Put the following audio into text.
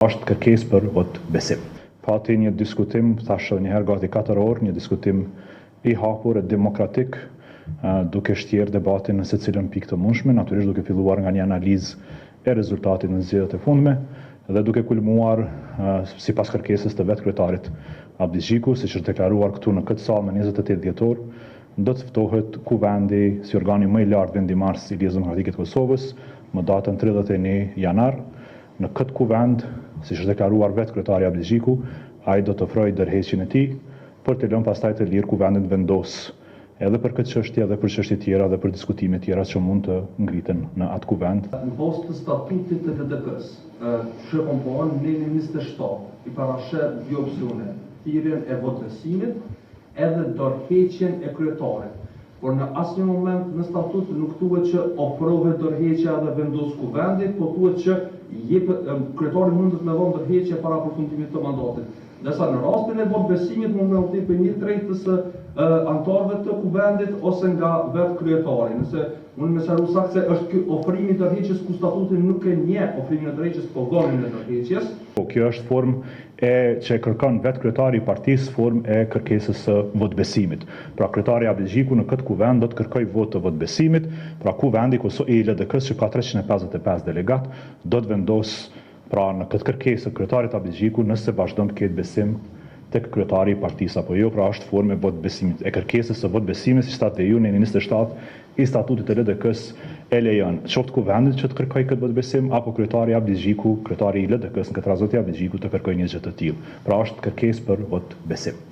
Është kërkesë për vot besim. Pati një diskutim, thashë njëherë gati 4 orë, një diskutim i hapur e demokratik, duke shtjerë debatin në secilën pikë të mundshme, natyrisht duke filluar nga një analizë e rezultatit në zgjedhjet e fundme dhe duke kulmuar sipas kërkesës të vetë kryetarit Abdis Xhiku, siç është deklaruar këtu në këtë sallë në 28 dhjetor, do të ftohet kuvendi si organi më i lartë vendimars i Ligjes Demokratike të Kosovës më datën 31 janar. Në këtë kuvend, siç është deklaruar vetë kryetari Abdis Xhiku, ai do të ofrojë ndërheqjen e tij për të lënë pastaj të lirë kuvendin të vendosë edhe për këtë çështje edhe për çështje tjera dhe për diskutime tjera që mund të ngriten në atë kuvend. Në bazë të statutit të LDK-s, që komponon në 27 i parashet dy opsione, thirrjen e votbesimit edhe dorëheqjen e kryetarit. Por në asnjë moment në statut nuk thuhet që ofrohet dorëheqja dhe vendos kuvendi, por thuhet që kryetari mundet me dhënë dorëheqje para përfundimit të mandatit. Ndërsa në rastin e votbesimit mund me udhëtim për 1/3 anëtarëve të kuvendit ose nga vetë kryetari. Nëse unë më sqaroj saktë se është ky ofrimi i dorëheqjes ku statuti nuk e njeh ofrimin e dorëheqjes, po vonin e dorëheqjes. Po kjo është formë që kërkon vetë kryetari i partisë, formë e kërkesës së votbesimit. Pra kryetari Abdis Xhiku në këtë kuvend do të kërkojë vot të votbesimit, pra kuvendi i LDK-s që ka 355 delegat do të vendosë pra në këtë kërkesë kryetarit Abdis Xhiku nëse vazhdon të ketë besim tek kryetari i partisë apo jo, pra është formë e votbesimit, e kërkesës së votbesimit si shtatë e juni 27 i statutit të LDK-s e lejon qoftë kuvendit që të kërkojë këtë votbesim apo kryetari Abdis Xhiku, kryetari i LDK-s në këtë rast Abdis Xhiku të kërkojë një gjë të tillë. Pra është kërkesë për votbesim.